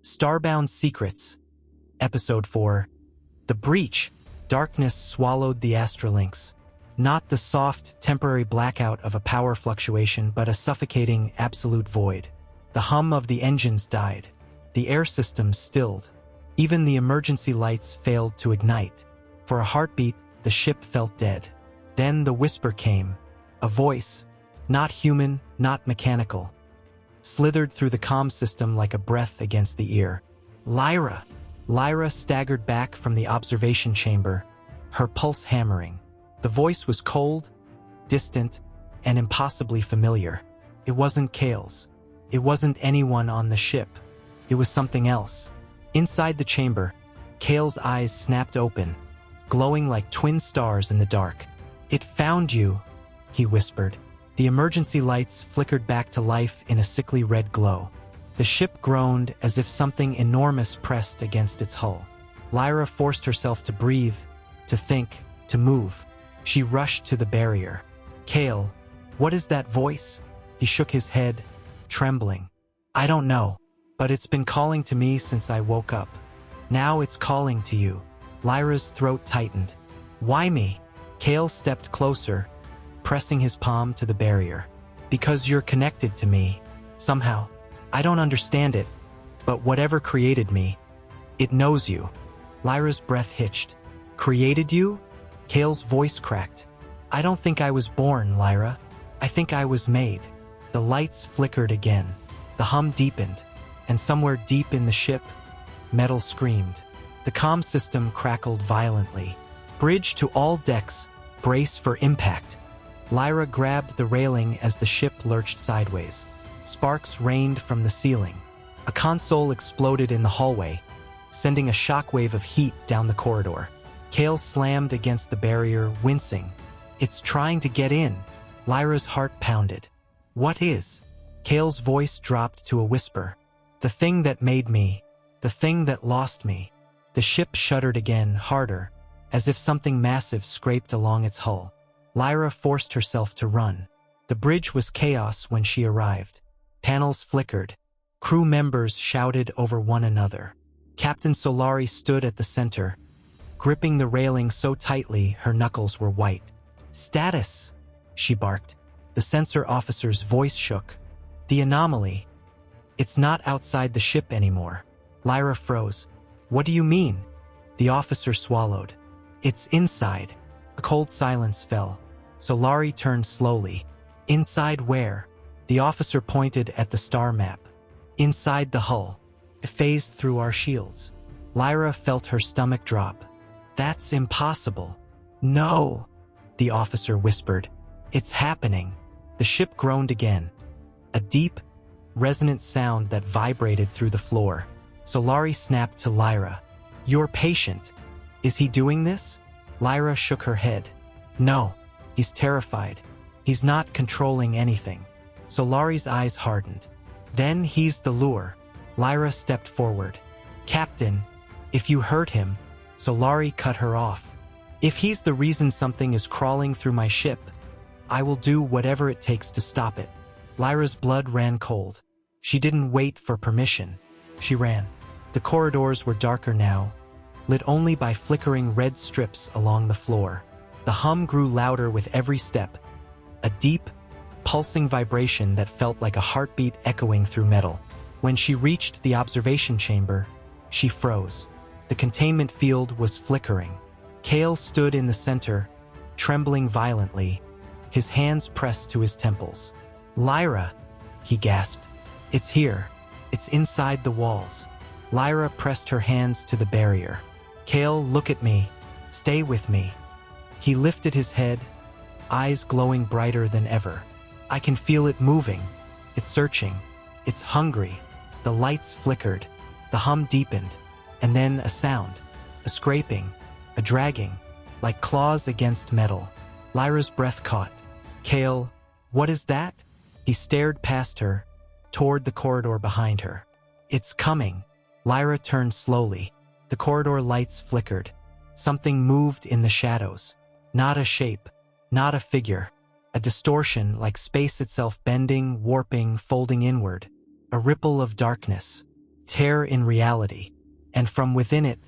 Starbound Secrets, Episode 4. The breach. Darkness swallowed the Astralinks. Not the soft, temporary blackout of a power fluctuation, but a suffocating, absolute void. The hum of the engines died. The air systems stilled. Even the emergency lights failed to ignite. For a heartbeat, the ship felt dead. Then the whisper came. A voice, not human, not mechanical, slithered through the comm system like a breath against the ear. Lyra! Lyra staggered back from the observation chamber, her pulse hammering. The voice was cold, distant, and impossibly familiar. It wasn't Kael's. It wasn't anyone on the ship. It was something else. Inside the chamber, Kael's eyes snapped open, glowing like twin stars in the dark. "It found you," he whispered. The emergency lights flickered back to life in a sickly red glow. The ship groaned as if something enormous pressed against its hull. Lyra forced herself to breathe, to think, to move. She rushed to the barrier. "Kael, what is that voice?" He shook his head, trembling. "I don't know, but it's been calling to me since I woke up. Now it's calling to you." Lyra's throat tightened. "Why me?" Kael stepped closer, pressing his palm to the barrier. "Because you're connected to me, somehow. I don't understand it, but whatever created me, it knows you." Lyra's breath hitched. "Created you?" Kael's voice cracked. "I don't think I was born, Lyra. I think I was made." The lights flickered again. The hum deepened, and somewhere deep in the ship, metal screamed. The comm system crackled violently. "Bridge to all decks, brace for impact." Lyra grabbed the railing as the ship lurched sideways. Sparks rained from the ceiling. A console exploded in the hallway, sending a shockwave of heat down the corridor. Kael slammed against the barrier, wincing. "It's trying to get in." Lyra's heart pounded. "What is?" Kael's voice dropped to a whisper. "The thing that made me. The thing that lost me." The ship shuddered again, harder, as if something massive scraped along its hull. Lyra forced herself to run. The bridge was chaos when she arrived. Panels flickered. Crew members shouted over one another. Captain Solari stood at the center, gripping the railing so tightly her knuckles were white. "Status!" she barked. The sensor officer's voice shook. "The anomaly. It's not outside the ship anymore." Lyra froze. "What do you mean?" The officer swallowed. "It's inside." A cold silence fell. Solari turned slowly. "Inside where?" The officer pointed at the star map. "Inside the hull. It phased through our shields." Lyra felt her stomach drop. "That's impossible." "No," the officer whispered. "It's happening." The ship groaned again. A deep, resonant sound that vibrated through the floor. Solari snapped to Lyra. "You're patient. Is he doing this?" Lyra shook her head. "No, he's terrified. He's not controlling anything." Solari's eyes hardened. "Then he's the lure." Lyra stepped forward. "Captain, if you hurt him..." Solari cut her off. "If he's the reason something is crawling through my ship, I will do whatever it takes to stop it." Lyra's blood ran cold. She didn't wait for permission. She ran. The corridors were darker now, lit only by flickering red strips along the floor. The hum grew louder with every step, a deep, pulsing vibration that felt like a heartbeat echoing through metal. When she reached the observation chamber, she froze. The containment field was flickering. Kael stood in the center, trembling violently, his hands pressed to his temples. "Lyra," he gasped. "It's here. It's inside the walls." Lyra pressed her hands to the barrier. "Kael, look at me. Stay with me." He lifted his head, eyes glowing brighter than ever. "I can feel it moving. It's searching. It's hungry." The lights flickered. The hum deepened. And then a sound. A scraping. A dragging. Like claws against metal. Lyra's breath caught. "Kael, what is that?" He stared past her, toward the corridor behind her. "It's coming." Lyra turned slowly. The corridor lights flickered. Something moved in the shadows. Not a shape. Not a figure. A distortion like space itself bending, warping, folding inward. A ripple of darkness. tear in reality, and from within it,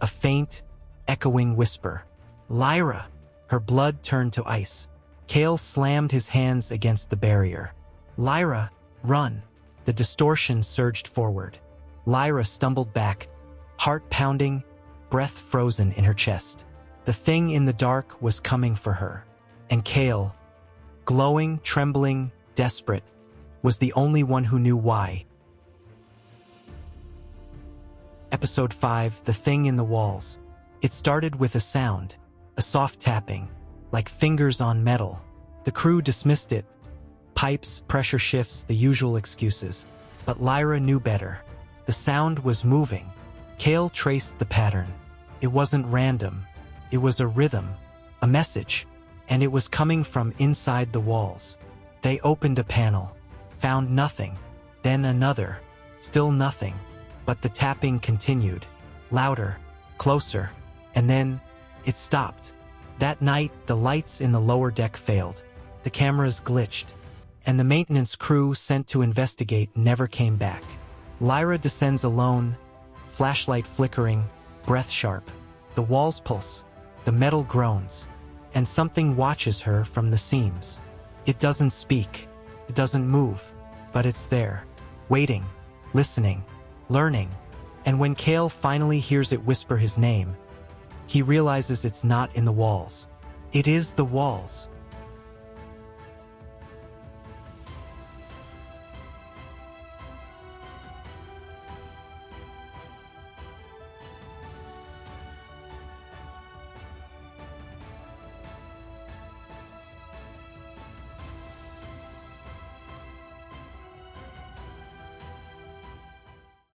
a faint, echoing whisper. Lyra! Her blood turned to ice. Kael slammed his hands against the barrier. Lyra, run! The distortion surged forward. Lyra stumbled back, heart pounding, breath frozen in her chest. The thing in the dark was coming for her. And Kael, glowing, trembling, desperate, was the only one who knew why. Episode 5, The Thing in the Walls. It started with a sound, a soft tapping, like fingers on metal. The crew dismissed it. Pipes, pressure shifts, the usual excuses. But Lyra knew better. The sound was moving. Kael traced the pattern. It wasn't random. It was a rhythm, a message, and it was coming from inside the walls. They opened a panel, found nothing, then another, still nothing. But the tapping continued, louder, closer, and then it stopped. That night, the lights in the lower deck failed. The cameras glitched, and the maintenance crew sent to investigate never came back. Lyra descends alone, flashlight flickering, breath sharp. The walls pulse, the metal groans, and something watches her from the seams. It doesn't speak, it doesn't move, but it's there, waiting, listening, learning. And when Kael finally hears it whisper his name, he realizes it's not in the walls. It is the walls.